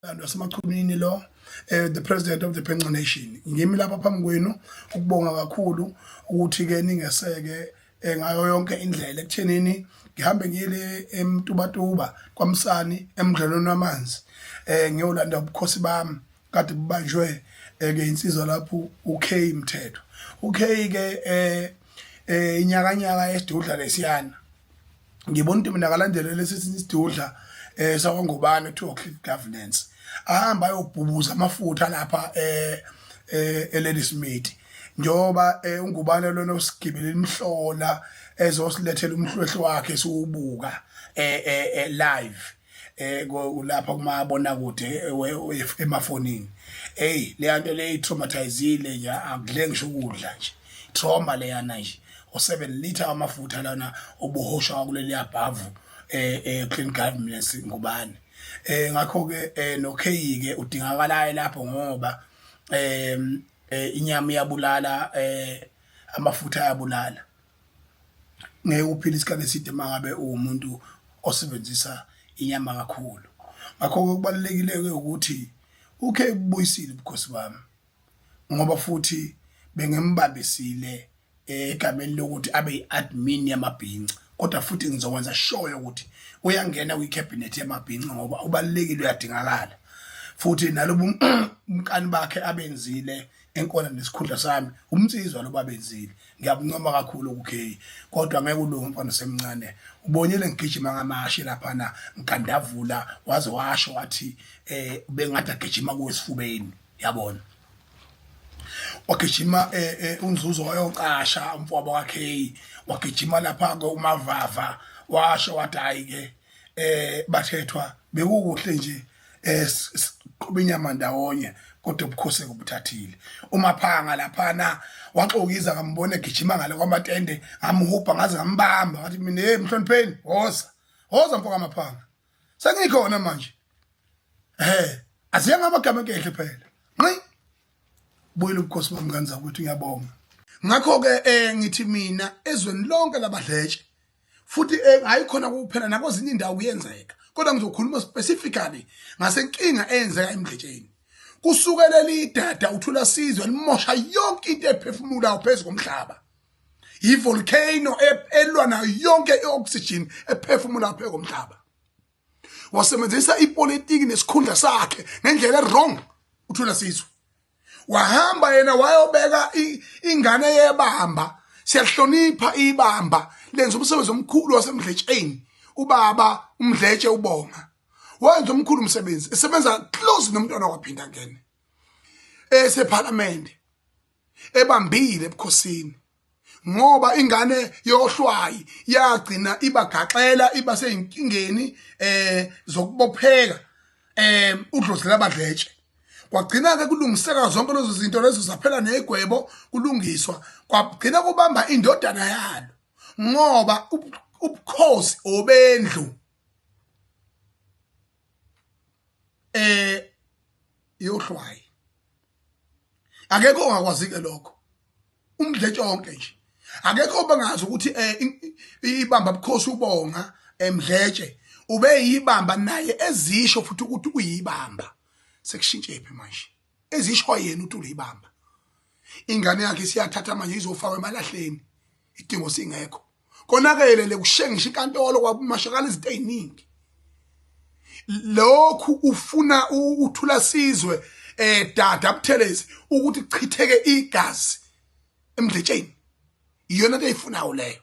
Wasemachumini lo the president of the Phenqa Nation ngimi lapha phambi kwenu ukubonga kakhulu ukuthi ke ningeseke ngayo yonke indlela ekuthenini ngihambe ngiyile eMtubatuba kwaMsani emdlalweni wamanzi ngiyolanda ubukhosi bami kade bubanjwe ke insizwa lapho uK Mthetho uK ke inyakanyaka esidudla lesiyana ngibona ukuthi mina kalandele lesisidudla sakwangubane kuthiwa Cliff Governance ahamba ayobhubuza amafutha lapha eLadysmith njoba ungubane lona usigibela imhlola ezosilethela umhlwehlwe wakhe siwubuka live lapha kumabona kude emafonini le nto le traumatizile nje akudle ngisho ukudla nje trauma le yana nje o7 liter amafutha lana obuhosha kuleli yabhavu Clean Governance ngubani ngakho ke noK ke udingakalayo lapho ngoba inyama iyabulala amafutha ayabulala ngeke uphile isikhathi eside mangabe umuntu osebenzisa inyama kakhulu ngakho kubalekile ukuthi uK ubuyisile ubukhosi bami ngoba futhi bengembambisile egameni lokuthi abe yiadmin yamabhinqa kodwa futhi ngizokwenza sure ukuthi uyangena kwicabinet yamabhinqa ngoba ubalekile uyadingakala futhi nalobu umkani bakhe abenzile enkona nesikhundla sami umnsizwa lo babenzile ngiyabuncoma kakhulu uK kodwa ngeke ulunge mfana semncane ubonyele ngigijima ngamashi lapha na ngandavula waze washo wathi bengathi agijima kuwesifubeni yabona wagijima unzuzo wayoqasha umfowabo wakhe wagijima lapha ke uMavava washo wathi hayi ke bathethwa bekukuhle nje siqhuba inyama ndawonye kodwa ubukhosi kubuthathile uMaphanga lapha na waxokiza ngambona egijima ngale kwamatende ngamhupha ngaze ngambamba wathi mina mhlonipheni woza mfoka Maphanga sengikhona manje asiye ngamagama enkehle phela nqi buyile ubukhosi bami kanza ukuthi ngiyabonga ngakho ke ngithi mina ezweni lonke labadletshe futhi hayikhona kuphela nakozinye indawo kuyenzeka kodwa ngizokhuluma specifically ngasenkinga eyenzeka emdletsheni kusukela idada uthula sizwe limosha yonke into ephefumulayo phezulu komhlaba ivolcano elwa nayo yonke ioxygen ephefumulayo phezulu komhlaba wasebenzisa ipolitiki nesikhundla sakhe ngendlela wrong uthula sizwe wahamba yena wayobeka ingane yebamba siyahlonipha ibamba lenza umsebenzi omkhulu wasemdletsheni ubaba umdletshe ubonga wenza omkhulu umsebenzi esebenza close nomntwana waphinda ngene eseparlament ebambile ebukhosini ngoba ingane yohlwayi yagcina ibagaxela iba seyinkingeni zokubopheka udlozela abadletshe kwagcina ke kulungiseka zonke lezo zinto lezo zaphela negwebo kulungiswa kwagcina kubamba indodana yalo ngoba ubukhosi obendlu yohlwayi akekho ongakwazi ke lokho umdletshe wonke nje akekho bangazi ukuthi ibamba ubukhosi ubonga emdletshe ube yibamba naye ezisho futhi ukuthi uyibamba sekushintshe phi manje ezisho yena uthi ulibamba ingane yakhe siyathatha manje izofakwa emalahleni idingo singekho konakele lekushengisha inkantolo kwabumashakala izinto eziningi lokhu ufuna uthula sizwe dada Buthelezi ukuthi chitheke igazi emdletsheni iyona into eyifunayo leyo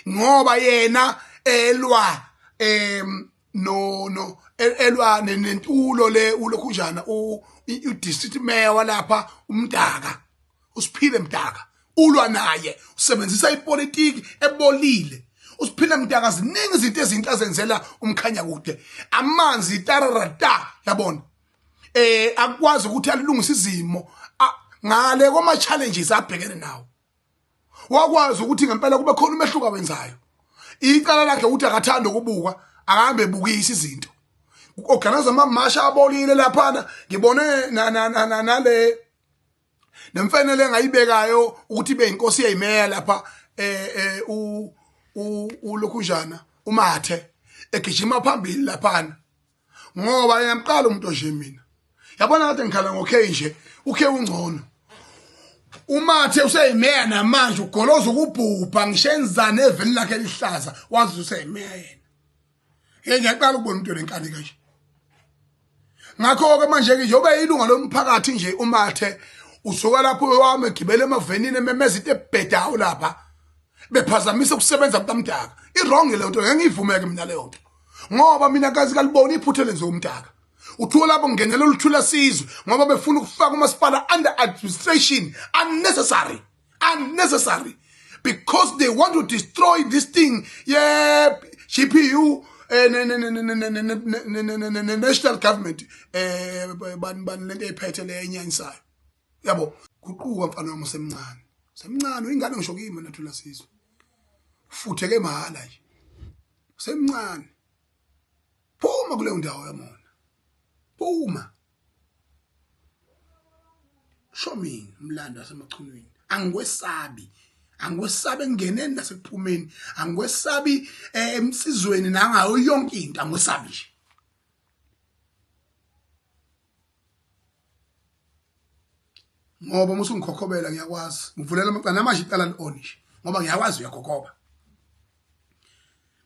ngoba yena elwa elwa nentulo le ulokhunjana udistrict mayor walapha uMdaka uSiphile Mdaka ulwa naye usebenzisa ipolitiki ebolile uSiphile Mdaka ziningi izinto ezinhle azenzela umkhanya kude amanzi tararata yabona akwazi ukuthi alungise izimo ngale koma challenges abhekene nawo wakwazi ukuthi ngempela kube khona umehluko wenzayo icala lakhe ukuthi akathanda ukubuka akambe ebukisa izinto organize amamasha abolile lapha ngibone nale nemfanele engayibekayo ukuthi ibe inkosi yeyimeya lapha ulokhunjana uMathe egijima phambili lapha ngoba ngiyamqala umuntu nje mina yabona kade ngikhala ngokhe nje ukhe ungcono umathe useyimeya namanje ugoloza ukubhubha ngishenzana eveni lakhe elihlaza wazi useyimeya yena ngiyaqala ukubona umuntu lenkani kanje ngakho ke manje ke njobe ilunga lomphakathi nje umathe usuka lapho wami egibele emavenini ememeza into ebhedayo lapha bephazamisa ukusebenza mntamdaka iwrong le nto ngeke ngivumeke mina leyo nto ngoba mina kazi kalibona iphuthe lenze umdaka uthola lapho ngenela oluthula sizwe ngoba befuna ukufaka umasipala under administration unnecessary because they want to destroy this thing yeah GPU national government ban lento ephethe le enyanyisayo yabo kuquka mfana wami semncane ingane ngisho kimi nathula sizwe futheke mahala nje semncane phuma kule ndawo yamona phuma shomini umlando wasemachunwini angikwesabi engeneni nasekuphumeni angikwesabi emsizweni nangayo yonke into angikwesabi nje ngoba musu ngikhokhobela ngiyakwazi ngivulela amaqala namanje iqala onisha ngoba ngiyakwazi uyakhokhoba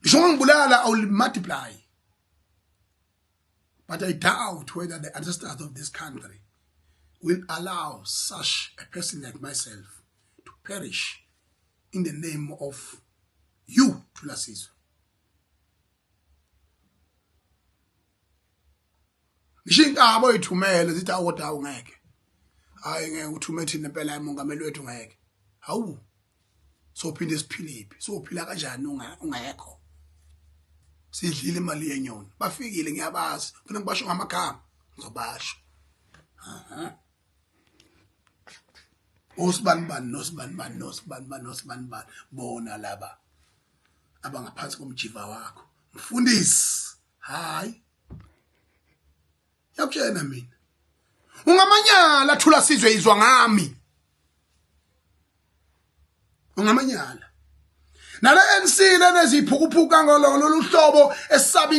ngisho ngibulala I will multiply but I doubt whether the ancestors of this country will allow such a person like myself to perish in the name of you Thula Sizwe. Ngishinkabo ithumele zithi awuda ungeke hayi ngeke uthume thina impela yamongameli wethu ngeke hawu sophinde siphiliphi sophila kanjani ungekho sidlile imali yenyoni bafikile ngiyabazi ufuna ngibasho ngamagama ngizobasho nosibani bona laba abangaphansi komjiva wakho mfundisi hayi yakutshena mina ungamanyala Thula Sizwe izwa ngami ungamanyala nale NC leneziphukuphuka ngololu hlobo esaba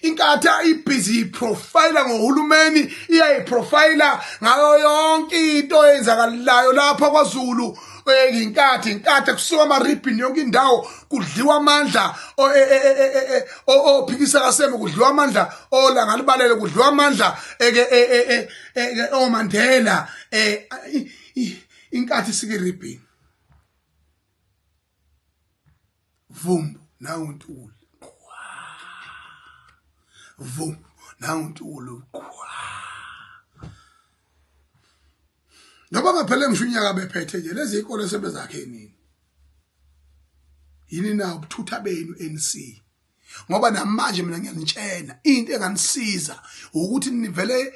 inkatha ibusy profiler ngohulumeni iyayiprofiler ngayo yonke into eyenzakalayo lapha kwaZulu inkatha kusuka amaribhini yonke indawo kudliwa amandla ophikisa kaseme kudliwa amandla olanga libalele kudliwa amandla oMandela inkatha sikiribhini vumbu na uNtuli vumbu na uNtuli ngoba ngaphela ngisho unyaka bephethe nje lezi ikole sebezakhe nini yini na ubuthutha benu NC ngoba namanje mina ngiyanitshena into enganisiza ukuthi nivele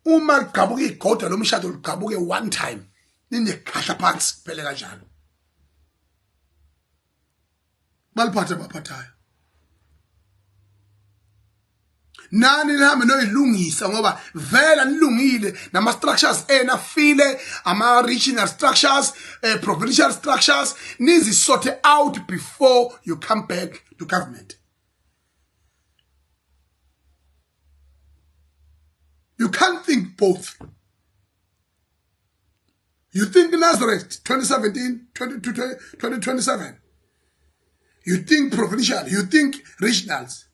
uma ligabuka igoda lomshado ligabuke one time ninekhahla phansi phele kanjalo baliphatha baphathayo nani nihambe noyilungisa ngoba vela nilungile nama structures enafile ama regional structures provincial structures nizi sort out before you come back to government. You can't think both. You think Nazareth 2017 2027, you think provincial, you think regionals,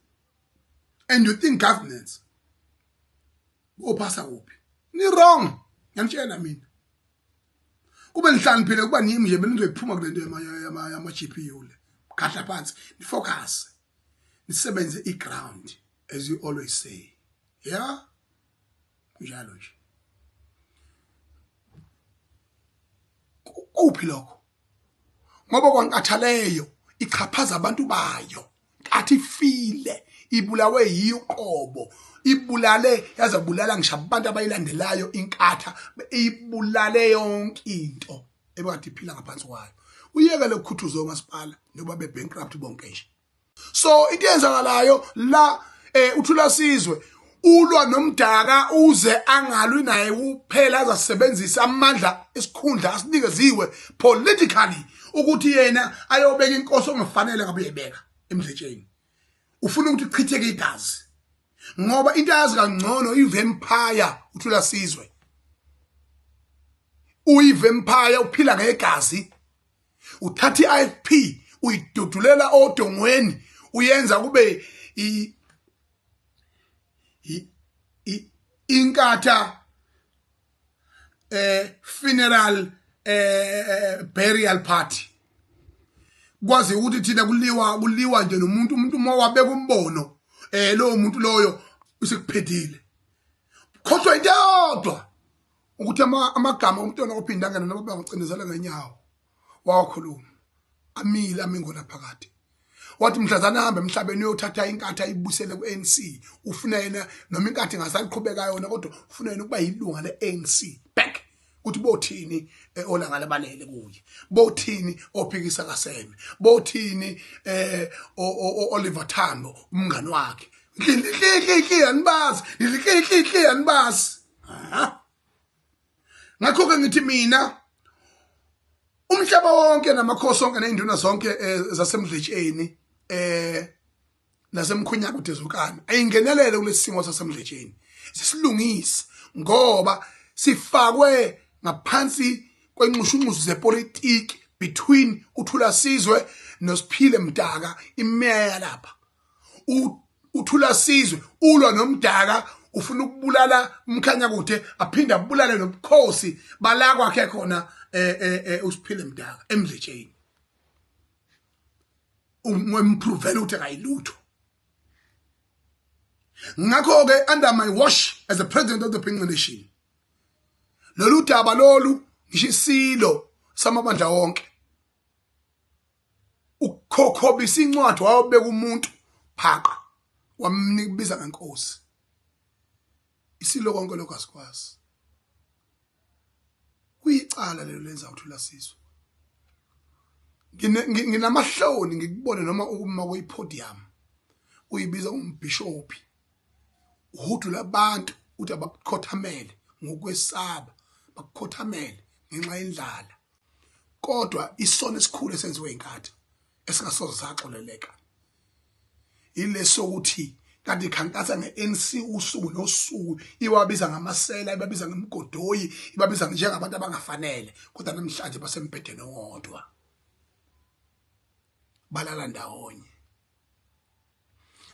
and you think governance. Opasa uphi ni wrong ngiyamtshela mina kube nihlaniphile kuba nimi nje benizoyiphuma kule nto yama GPU le khahla phansi ni focus nisebenze iground as you always say. Yeah, njalo nje kuphi lokho ngoba kwaNkathaleyo ichaphaza abantu bayo athi file ibulawe yiqobo ibulale yazabulala ngisho abantu abayilandelayo inkatha ibulale yonke into ebekade iphila ngaphansi kwayo uyeke lokukhuthuza omasipala njengoba bebankrupt bonke nje. So into yenzakalayo la uThula Sizwe ulwa nomdaka uze angalwi naye kuphela azasebenzisa amandla esikhundla asinikeziwe politically ukuthi yena ayobeka inkosi ongafanele ngabe uyebeka emdletsheni ufuna ukuthi ichitheke igazi ngoba into yazi kangcono ivampire uthula sizwe uyivampire uphila ngegazi uthatha iIFP uyidudulela odongweni uyenza kube inkatha funeral burial party kwazi ukuthi thina kuliwa nje nomuntu uma wabeka umbono lo muntu loyo usekuphethile khohlwa into yodwa ukuthi amagama omntwana ophindangana noma bangacindezela ngenyawo wakhuluma amile amingona phakathi wathi mhlazana hambe emhlabeni uyothatha inkatha ayibusele kuANC ufuna yena noma inkatha ingasaqhubeka yona kodwa ufuna yena ukuba yilunga leANC back ukuthi bothini olanga labalele kuye bothini ophikisa kaSeme bothini Oliver Tambo umngani wakhe hlihle anibazi ngakho ke ngithi mina umhlaba wonke namakhosi onke neinduna zonke zasemdletsheni nasemkhunyaka udezukana ayingenelele kulesimo sasemdletsheni sisilungise ngoba sifakwe ngaphansi kwenxushunxusu zepolitiki between uThula Sizwe noSiphile Mdaka imeya lapha uThula Sizwe ulwa noMdaka ufuna ukubulala umkhanya kude aphinda abulale nobukhosi bala kwakhe khona uSiphile Mdaka emdletsheni umprove ukuthi akayilutho ngakho ke under my watch as the president of the Pingqi Nation lolu daba lolu ngishisilo samabandla wonke ukhokhobisa incwadi wayobeka umuntu phaqa wamnikibiza ngenkosi isilo konke lokho asikwazi kuyicala lelo lenza uThula Sizwe nginamahloni ngikubone noma uma kuyipodium uyibiza umbishophi uhudu labantu uthi abakhothamele ngokwesaba bakhothamele ngenxa yendlala kodwa isono esikhulu esenziwe inkatha esingasoze saxoleleka ileso ukuthi kanti ikhankasa ngeANC usuku nosuku iwabiza ngamasela ibabiza ngemgodoyi ibabiza njengabantu abangafanele kodwa namhlanje basempedeni owodwa balala ndawonye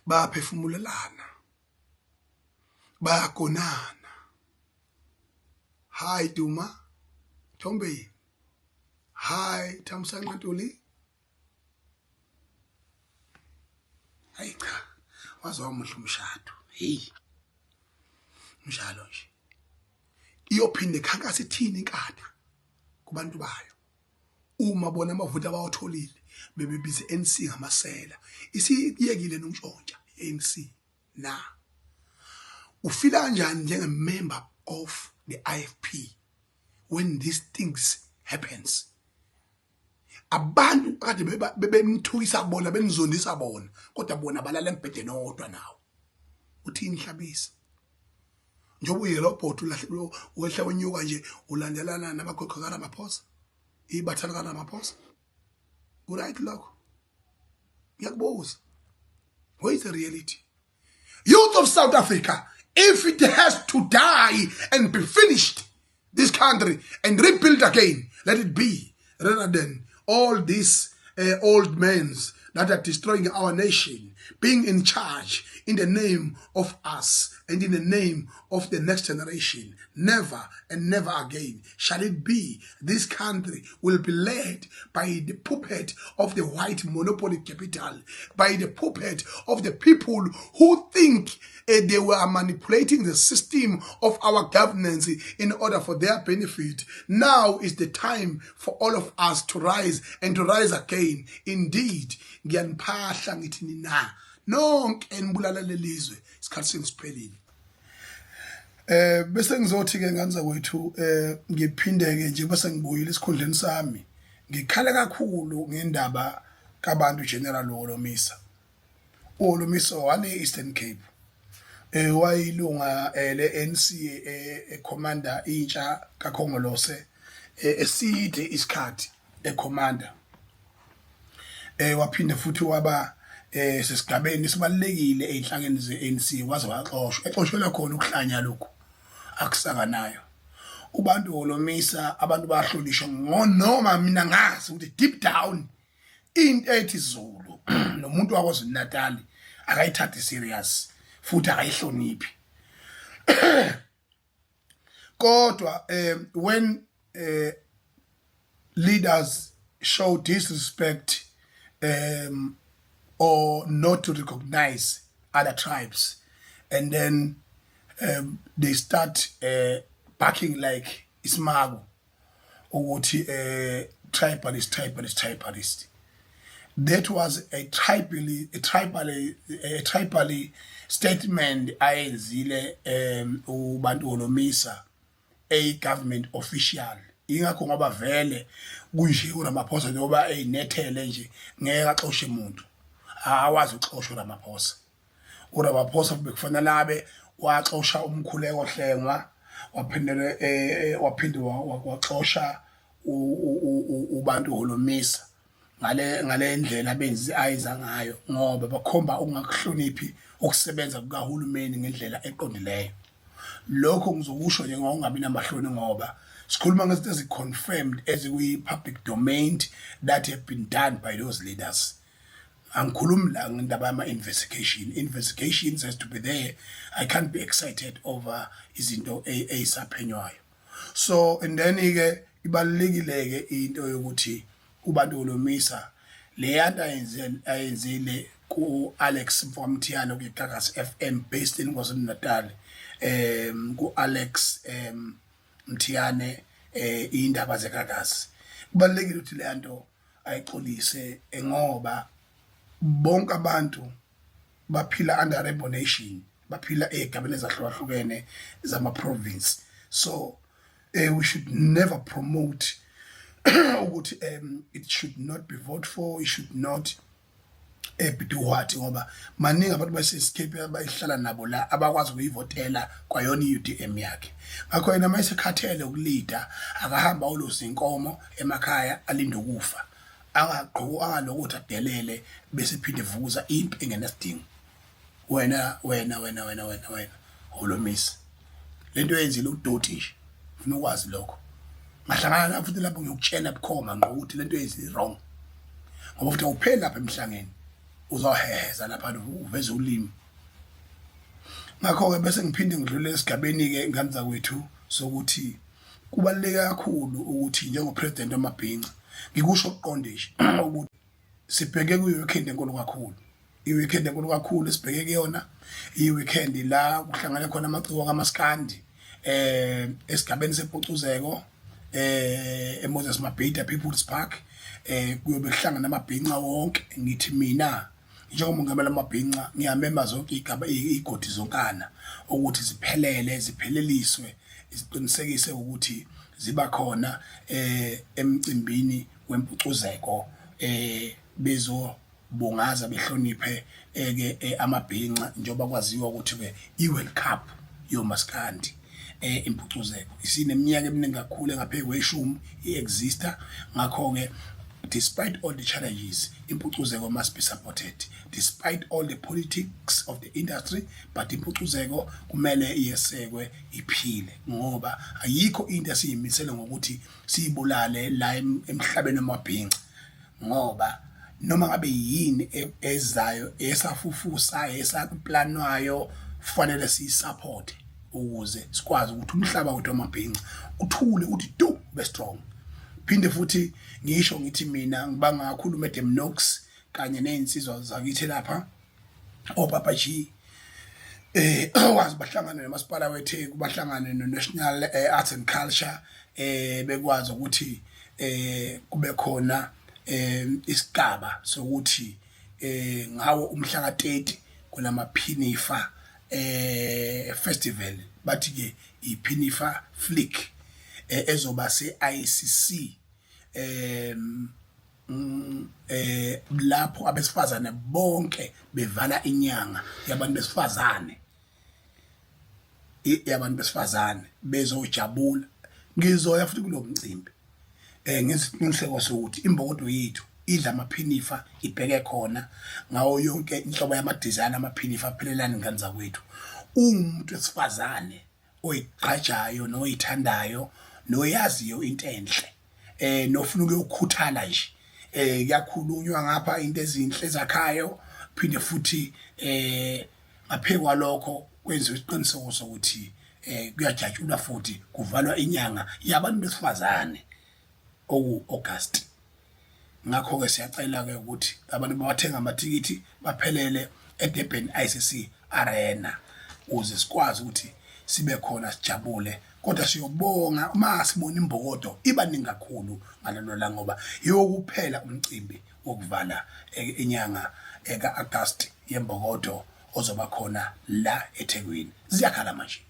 bayaphefumulelana bayagonana hi Duma Thombe hi Thamsanqa Ntuli hayi cha wazomuhle umshado hey njalo nje iyophinde ikhankasa ithini inkatha kubantu bayo uma bona amavuti abawatholile bebebize ANC ngamasela isiyekile nontshontsha ANC na ufila kanjani njengemember of the IFP when these things happens abantu kade bebemthukisa bona benizondisa bona kodwa bona balala embhedeni owodwa nawo uthini Hlabisa njengoba uyirobot ulahle wehla wenyuka nje ulandelana nabakhokhokana amaphosa ibathalakana amaphosa right lokho ngiyakubuza what is the reality youth of South Africa if it has to die and be finished this country and rebuild again let it be rather than all these old men that are destroying our nation being in charge in the name of us and in the name of the next generation. Never and never again shall it be. This country will be led by the puppet of the white monopoly capital, by the puppet of the people who think they were manipulating the system of our governance in order for their benefit. Now is the time for all of us to rise and to rise again. Indeed, ngiyanphahla ngithi nina nonke enibulala lelizwe isikhathi sengiphelile. Bese ngizothi ke nganza kwethu ngiphindeke nje bese ngibuyile esikhundleni sami ngikhala kakhulu ngendaba kabantu General Olomisa. Olomisa wane Eastern Cape. Wayilunga leNC commander intsha kaKhongolose eside isikhathi ecommander. Waphinde futhi waba sesigabeni sibalekile einhlangeni ze-ANC waze exoshwela khona ukuhlanya lokho akusakanayo ubantu holomisa abantu bahlonishwa noma mina ngazi ukuthi deep down into ethi Zulu nomuntu waKwaZulu Natal akayithathi serious futhi akayihloniphi kodwa when leaders show disrespect or not to recognize other tribes and then they start barking like ismago ukuthi tribalist. That was a tribally statement ayenzile ubantu holomisa a government official ingakho ngoba vele kunje uRamaphosa njengoba eyinethele nje ngeke axoshe umuntu awazi uxoshwa uRamaphosa uRamaphosa bekufanele abe waxosha umkhuleko Hlengwa waphinde waxosha ubantu holomisa ngale ndlela benzi ayiza ngayo ngoba bakhomba ungakuhloniphi ukusebenza kukaHulumeni ngendlela eqondileyo lokho ngizokusho nje ngokungabi namahloni ngoba sikhuluma ngezinto eziconfirmed ezikwi-public domain that have been done by those leaders angikhulumi la ngendaba investigations has to be there. I can't be excited over izinto eyisaphenywayo so and then ke ibalekile ke into yokuthi ubantu holomisa le yanto ayenzile ku Alex Mfwamthiyane ku Gagas FM based in KwaZulu Natal ku Alex Mthiyane indaba zeGagas kubalekile ukuthi le yanto ayixolise ngoba bonke abantu baphila under rainbow nation baphila egabeni ezahlukahlukene zama province so we should never promote ukuthi it should not be voted for, it should not be do what ngoba maningi abantu basescape abayihlala nabo la abakwazi ukuyivotela kwayona iUDM yakhe ngakho yena mayisekhathele ukulida akahamba uluza inkomo emakhaya alinde ukufa angaqhoko angalokuthi adelele bese phinde vuza impi engenasidingo wena holomisa lento yenzile udoti nje ufuna ukwazi lokho mahlangana na futhi lapho ngiyokutshela bukhoma ngokuthi lento yenzile wrong ngoba futhi awupheli lapha emhlangeni uzoheheza lapha uveze ulimi ngakho ke bese ngiphinde ngidlule esigabeni ke nganza kwethu sokuthi kubaluleke kakhulu ukuthi njengopresident waMabhinqa ngikusho ukuqonde nje ukuthi sibheke kuyi-weekend enkulu kakhulu i-weekend enkulu kakhulu sibheke kuyona i-weekend la kuhlangana khona amaciko kaMaskandi esigabeni sePhucuzeko eMoses Mabhida People's Park kuyobe kuhlangana amabhinqa wonke ngithi mina njengomongameli amabhinqa ngiyamema zonke igodi zonkana ukuthi zipheleliswe isiqinisekise ukuthi ziba khona emcimbini wempucuzeko bezobungaza behloniphe amabhinqa njengoba kwaziwa ukuthi ke iWorld Cup yoMaskandi impucuzeko isineminyaka eminingi kakhulu engaphe kweshumi iexista ngakho ke despite all the challenges impucuzeko must be supported despite all the politics of the industry but impucuzeko kumele iyesekwe iphile ngoba ayikho into esiyimisele ngokuthi siyibulale la emhlabeni wamabhinqa ngoba noma ngabe yini ezayo esafufusa esakuplanwayo kufanele siyisupport ukuze sikwazi ukuthi umhlaba wethu wamabhinqa uthule uthi do be strong phinde futhi ngisho ngithi mina ngibanga kakhulu Madam Knox kanye nezinsizwa zakithi lapha oPapaji wazi bahlangana nomasipala weTheku bahlangane noNational Arts and Culture bekwazi ukuthi kube khona isigaba sokuthi ngawo umhla ka30 kulamaphinifa festival bathi ke iphinifa flick ezoba se-ICC lapho abesifazane bonke bevala inyanga yabantu besifazane bezojabula ngizoya futhi kulo mcimbi ngesiqiniseko sokuthi imbokodo yethu idla amaphinifa ibheke khona ngawo yonke inhlobo yama-design amaphinifa aphelelani ngani zakwethu. Umuntu wesifazane oyigqajayo noyithandayo noyaziyo into enhle nofuna ukuyokhuthala nje kuyakhulunywa ngapha into ezinhle ezakhayo phinde futhi ngaphekwa lokho kwenziwa isiqiniseko sokuthi kuyajatshulwa futhi kuvalwa inyanga yabantu besifazane oku-August. Ngakho-ke siyacela-ke ukuthi abantu bawathenga amathikithi baphelele eDurban ICC Arena ukuze sikwazi ukuthi sibe khona sijabule, kodwa siyobonga uma sibona imbokodo ibaningi kakhulu ngalelo langa ngoba yokuphela umcimbi wokuvala inyanga ka-August yembokodo ozoba khona la eThekwini. Ziyakhala manje.